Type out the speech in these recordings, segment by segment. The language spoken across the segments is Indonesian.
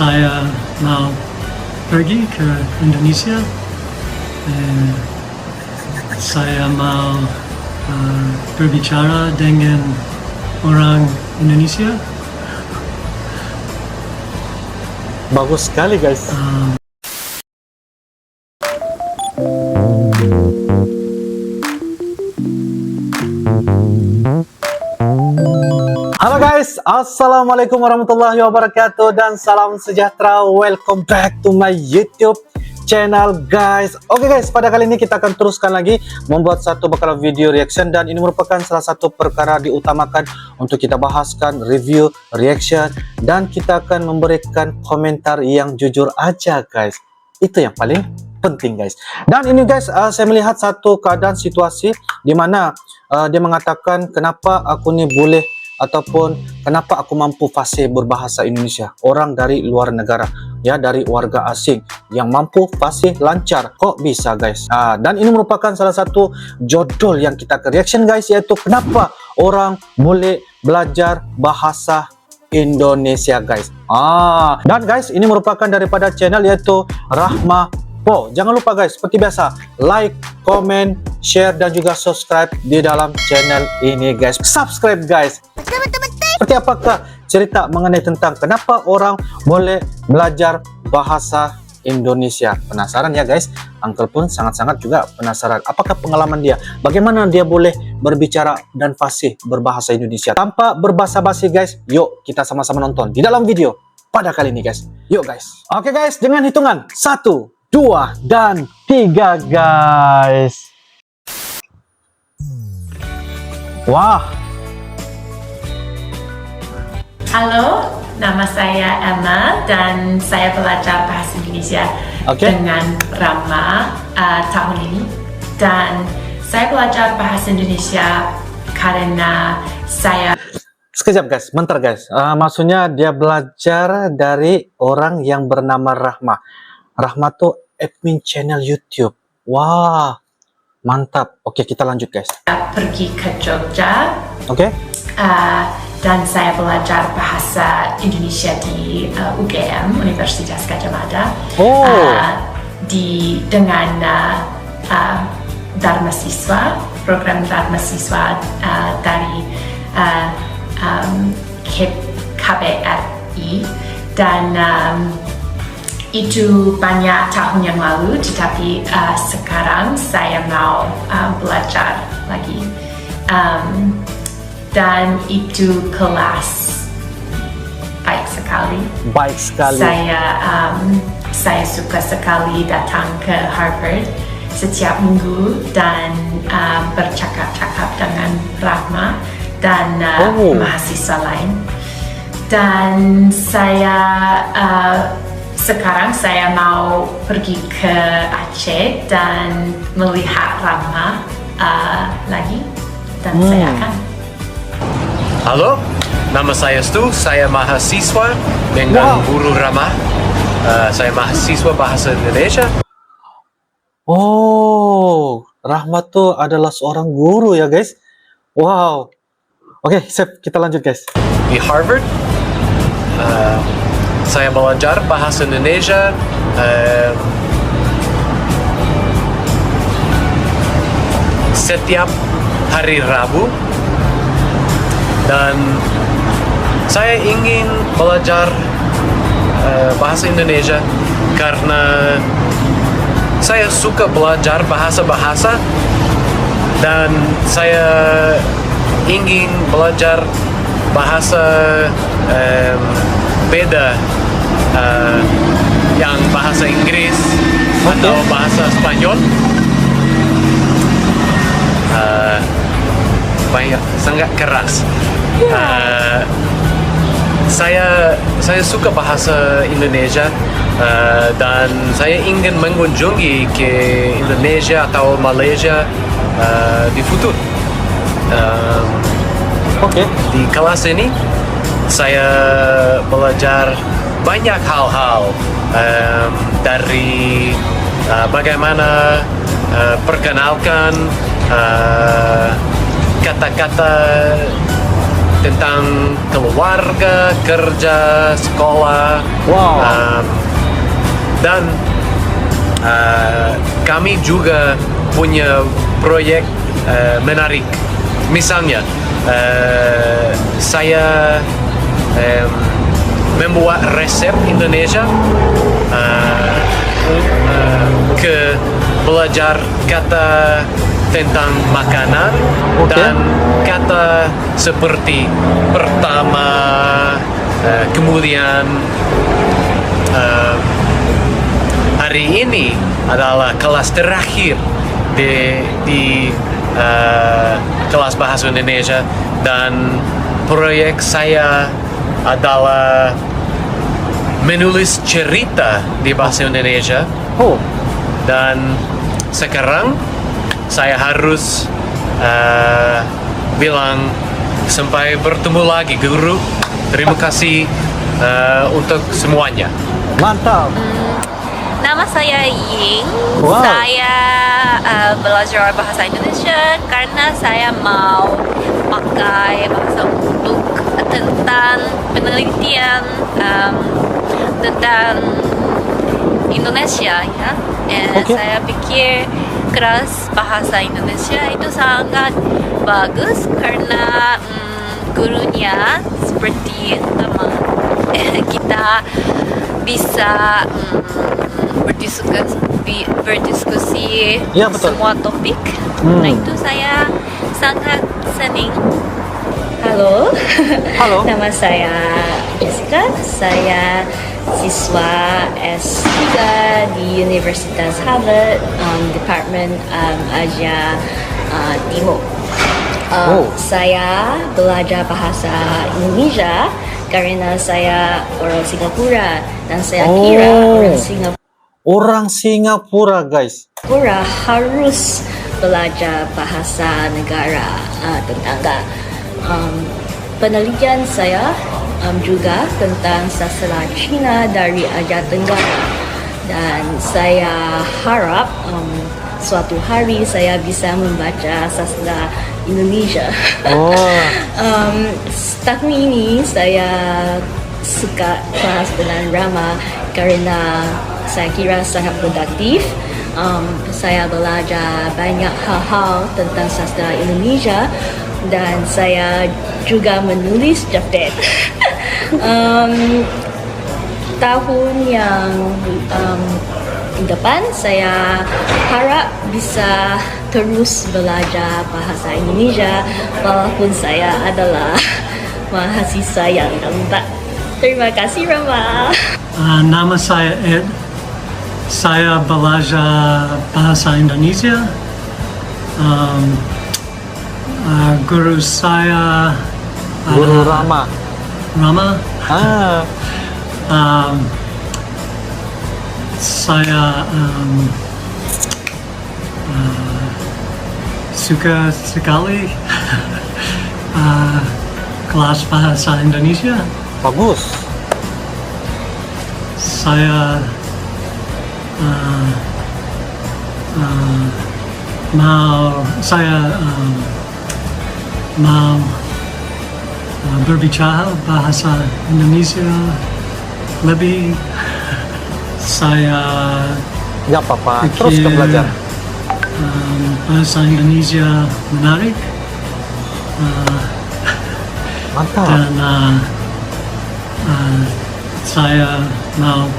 saya mau pergi ke Indonesia. Saya mau berbicara dengan orang Indonesia. Bagus sekali guys. Halo guys, assalamualaikum warahmatullahi wabarakatuh dan salam sejahtera. Welcome back to my YouTube channel guys. Oke guys, pada kali ini kita akan teruskan lagi membuat satu bakal video reaction, dan ini merupakan salah satu perkara diutamakan untuk kita bahaskan, review, reaction, dan kita akan memberikan komentar yang jujur aja guys. Itu yang paling penting guys. Dan ini guys, saya melihat satu keadaan situasi di mana dia mengatakan kenapa aku nih boleh ataupun kenapa aku mampu fasih berbahasa Indonesia, orang dari luar negara ya, dari warga asing yang mampu fasih lancar, kok bisa guys. Dan ini merupakan salah satu judul yang kita ke reaction guys, yaitu kenapa orang boleh belajar bahasa Indonesia guys. Dan guys, ini merupakan daripada channel yaitu Rahma Po. Jangan lupa guys, seperti biasa, like, comment, share, dan juga subscribe di dalam channel ini guys. Subscribe guys. Seperti apakah cerita mengenai tentang kenapa orang boleh belajar bahasa Indonesia? Penasaran ya guys? Uncle pun sangat-sangat juga penasaran. Apakah pengalaman dia? Bagaimana dia boleh berbicara dan fasih berbahasa Indonesia? Tanpa berbasa-basi guys, yuk kita sama-sama nonton di dalam video pada kali ini guys. Yuk guys. Oke guys, dengan hitungan 1, 2, dan 3 guys. Wah. Halo, nama saya Emma dan saya belajar bahasa Indonesia dengan Rahma tahun ini. Dan saya belajar bahasa Indonesia karena saya... Sekejap guys, bentar guys. Maksudnya dia belajar dari orang yang bernama Rahma. Rahma tuh admin channel YouTube. Wah, mantap. Oke, kita lanjut guys. Pergi ke Jogja. Oke. Dan saya belajar bahasa Indonesia di UGM, Universitas Gadjah Mada. Dengan Dharma Siswa, program Dharma Siswa dari KBRI. Dan itu banyak tahun yang lalu, tetapi sekarang saya mau belajar lagi. Dan itu kelas baik sekali. Baik sekali. Saya suka sekali datang ke Harvard setiap minggu dan bercakap-cakap dengan Rahma dan mahasiswa lain. Dan sekarang saya mau pergi ke Aceh dan melihat Rahma lagi, dan saya akan. Halo, nama saya Stu, saya mahasiswa dengan Guru Rahma. Saya mahasiswa bahasa Indonesia. Oh, Rahma tuh adalah seorang guru ya guys. Wow. Oke, sip, kita lanjut guys. Di Harvard, saya belajar bahasa Indonesia setiap hari Rabu. Dan saya ingin belajar bahasa Indonesia karena saya suka belajar bahasa-bahasa, dan saya ingin belajar bahasa beda, yang bahasa Inggris atau bahasa Spanyol. Sangat keras. Saya suka bahasa Indonesia, dan saya ingin mengunjungi ke Indonesia atau Malaysia di futur. Di kelas ini saya belajar banyak hal-hal, dari bagaimana perkenalkan kata-kata tentang keluarga, kerja, sekolah. Wow. Dan kami juga punya proyek menarik. Misalnya, saya membuat resep Indonesia ke belajar kata tentang makanan dan kata seperti pertama, kemudian hari ini adalah kelas terakhir di kelas bahasa Indonesia, dan proyek saya adalah menulis cerita di bahasa Indonesia. Oh, Dan sekarang saya harus bilang sampai bertemu lagi guru. Terima kasih untuk semuanya. mantap. Nama saya Ying. Wow. Saya belajar bahasa Indonesia karena saya mau pakai bahasa untuk tentang penelitian tentang Indonesia, ya. Oke. Saya pikir kelas bahasa Indonesia itu sangat bagus karena gurunya seperti teman. Kita bisa berdiskusi Ya, betul. semua topik. Nah, itu saya sangat senang. Halo, Halo. nama saya Jessica. Saya siswa S3 di Universitas Harvard, Departemen Asia Timur. Oh. Saya belajar bahasa Indonesia karena saya orang Singapura, dan saya kira orang Orang Singapura, guys. Singapura harus belajar bahasa negara tetangga. Penelitian saya juga tentang sastra Cina dari Asia Tenggara, dan saya harap suatu hari saya bisa membaca sastra Indonesia. Oh, Tahun ini saya suka kelas dengan Rama karena saya kira sangat produktif. Saya belajar banyak hal-hal tentang sastra Indonesia, dan saya juga menulis daftar. Tahun yang depan saya harap bisa terus belajar bahasa Indonesia walaupun saya adalah mahasiswa yang lambat. Terima kasih, Rama. Nama saya Ed. Saya belajar bahasa Indonesia. Guru saya Guru adalah Rama. Rama. Ah, Saya suka sekali kelas bahasa Indonesia. bagus. Saya mau berbicara bahasa Indonesia lebih. Saya Gak apa-apa. pikir Teruskan belajar. bahasa Indonesia menarik, Mantap. dan saya mau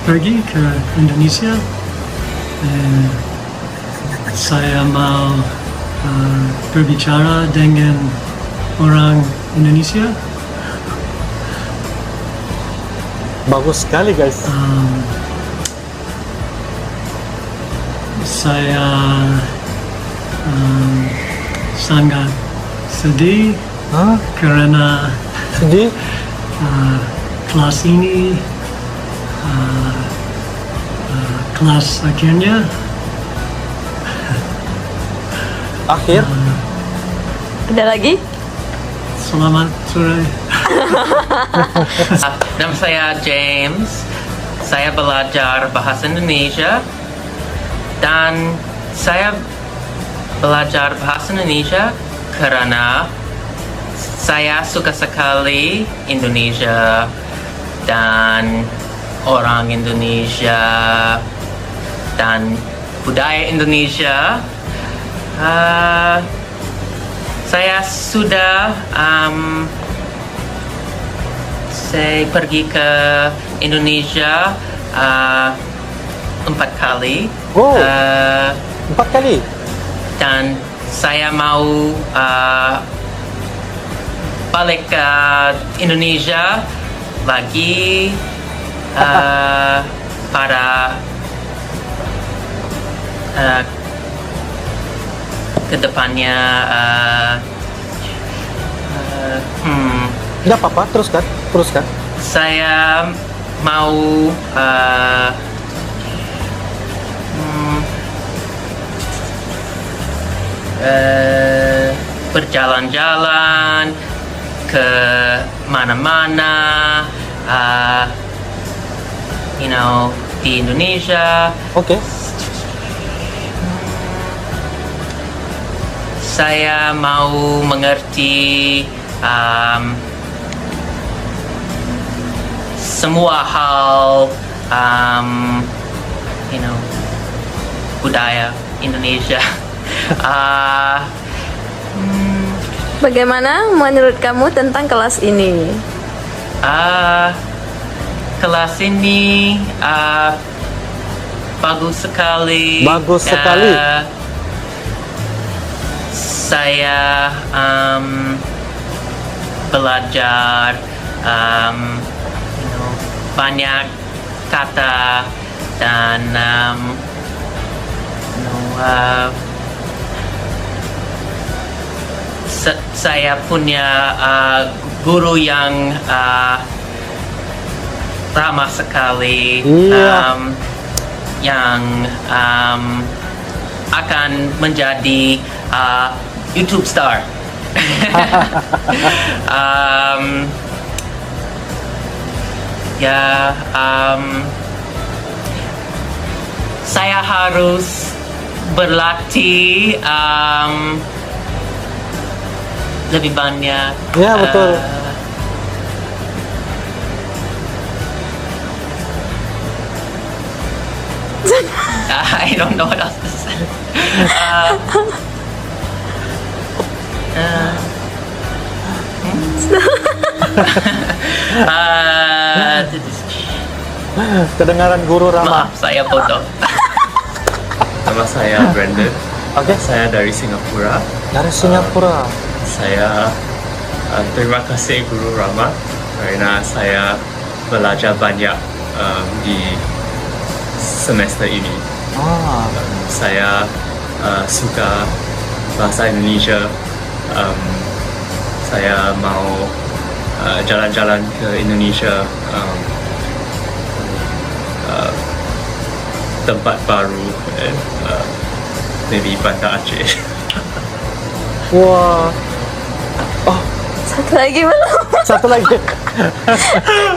pergi ke Indonesia. Saya mau berbicara dengan orang Indonesia. Bagus sekali, guys. Saya sangat sedih Hah? karena Sedih? kelas ini kelas akhirnya. Akhir? Ada lagi? Selamat sore. Nama saya James. Saya belajar bahasa Indonesia, dan saya belajar bahasa Indonesia karena saya suka sekali Indonesia dan orang Indonesia dan budaya Indonesia. Saya sudah saya pergi ke Indonesia 4 kali. Oh, 4 kali. Dan saya mau balik ke Indonesia lagi pada kedepannya. Nggak apa-apa, teruskan. Saya mau berjalan-jalan ke mana-mana, di Indonesia. Oke. Saya mau mengerti semua hal budaya Indonesia. Bagaimana menurut kamu tentang kelas ini? Kelas ini bagus sekali. Bagus sekali. Saya belajar banyak kata dan saya punya guru yang ramah sekali. Iya. Yang akan menjadi YouTube star. Saya harus berlatih lebih banyak. Ya, betul. I don't know what else to say. Kedengaran guru ramah. Maaf, saya bodoh. Nama saya Brandon. Oke. Saya dari Singapura. Dari Singapura. Saya terima kasih Guru Rama karena saya belajar banyak di semester ini. Saya suka bahasa Indonesia. Saya mau jalan-jalan ke Indonesia, tempat baru, maybe Banda Aceh. Wah. Satu lagi belum. Satu lagi.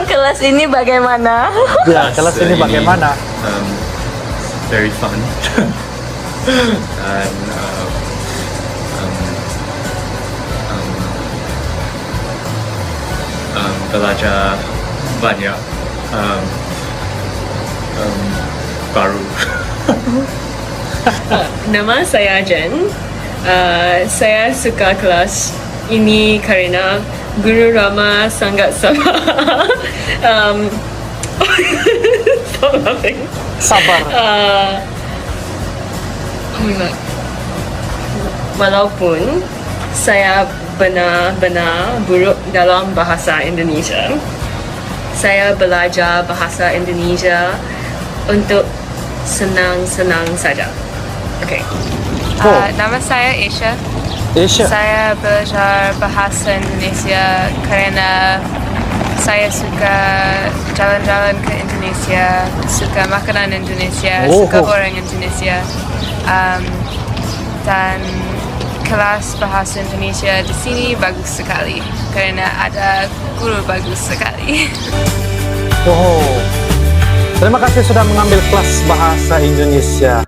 Kelas ini bagaimana? Ya, kelas ini bagaimana? Very fun. And belajar banyak baru. Nama saya Jen. Saya suka kelas ini karena Guru Rama sangat sabar. Stop laughing. Sabar. Walaupun saya benar-benar buruk dalam bahasa Indonesia, saya belajar bahasa Indonesia untuk senang-senang saja. Okay. Nama saya Asia. Asia. Saya belajar bahasa Indonesia karena saya suka jalan-jalan ke Indonesia, suka makanan Indonesia, suka orang Indonesia, dan kelas bahasa Indonesia di sini bagus sekali karena ada guru bagus sekali. Terima kasih sudah mengambil kelas bahasa Indonesia.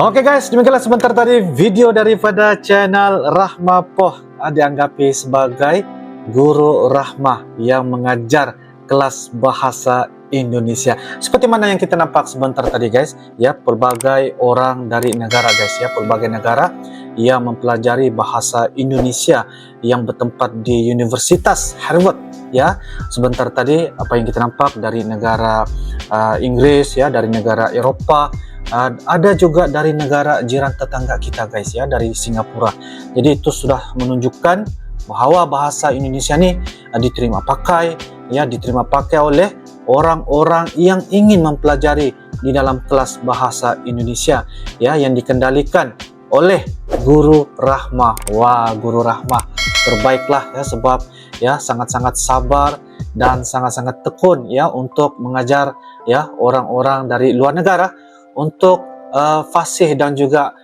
Oke guys, demikianlah sebentar tadi video daripada channel Rahma Poh dianggapi sebagai guru rahmah yang mengajar kelas bahasa Indonesia. Seperti mana yang kita nampak sebentar tadi guys, ya, pelbagai orang dari negara guys, ya, pelbagai negara yang mempelajari bahasa Indonesia yang bertempat di Universitas Harvard, ya. Sebentar tadi apa yang kita nampak dari negara Inggris, ya, dari negara Eropa, ada juga dari negara jiran tetangga kita guys, ya, dari Singapura. Jadi itu sudah menunjukkan bahwa bahasa Indonesia ini diterima pakai, ya, diterima pakai oleh orang-orang yang ingin mempelajari di dalam kelas bahasa Indonesia, ya, yang dikendalikan oleh guru rahmah. Wah, guru rahmah terbaiklah, ya, sebab ya sangat-sangat sabar dan sangat-sangat tekun, ya, untuk mengajar, ya, orang-orang dari luar negara untuk fasih dan juga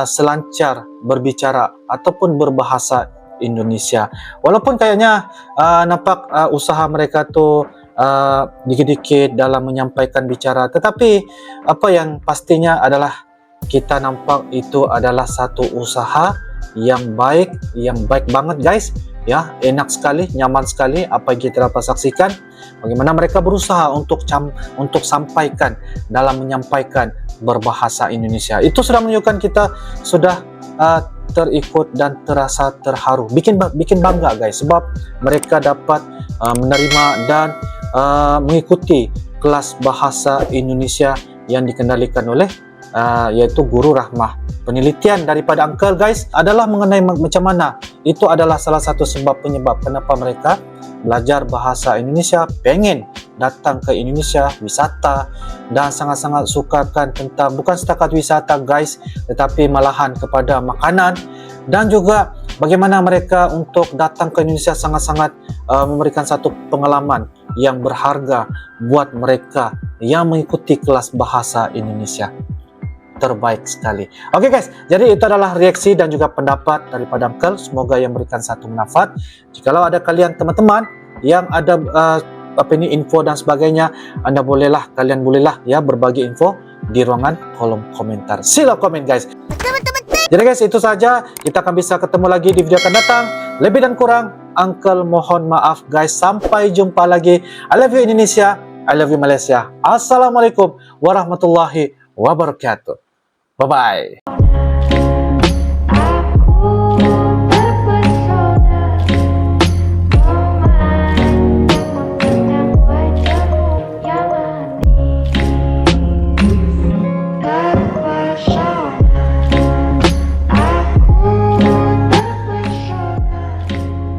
selancar berbicara ataupun berbahasa Indonesia. Walaupun kayaknya nampak usaha mereka tuh dikit-dikit dalam menyampaikan bicara, tetapi apa yang pastinya adalah kita nampak itu adalah satu usaha yang baik banget guys, ya, enak sekali, nyaman sekali apa yang kita dapat saksikan bagaimana mereka berusaha untuk sampaikan dalam menyampaikan berbahasa Indonesia. Itu sudah menunjukkan kita sudah terikut dan terasa terharu, bikin bangga guys, sebab mereka dapat menerima dan mengikuti kelas bahasa Indonesia yang dikendalikan oleh yaitu guru rahmah. Penelitian daripada Uncle guys adalah mengenai macam mana itu adalah salah satu penyebab kenapa mereka belajar bahasa Indonesia, pengen datang ke Indonesia wisata, dan sangat-sangat sukakan tentang bukan setakat wisata guys, tetapi malahan kepada makanan, dan juga bagaimana mereka untuk datang ke Indonesia sangat-sangat memberikan satu pengalaman yang berharga buat mereka yang mengikuti kelas bahasa Indonesia. Terbaik sekali. Oke guys, jadi itu adalah reaksi dan juga pendapat daripada Uncle. Semoga yang memberikan satu manfaat. Jikalau ada kalian teman-teman yang ada info dan sebagainya, kalian bolehlah ya berbagi info di ruangan kolom komentar. Sila komen guys. Jadi guys, itu saja. Kita akan bisa ketemu lagi di video akan datang. Lebih dan kurang, Uncle mohon maaf guys. Sampai jumpa lagi. I love you Indonesia, I love you Malaysia. Assalamualaikum warahmatullahi wabarakatuh. Bye-bye.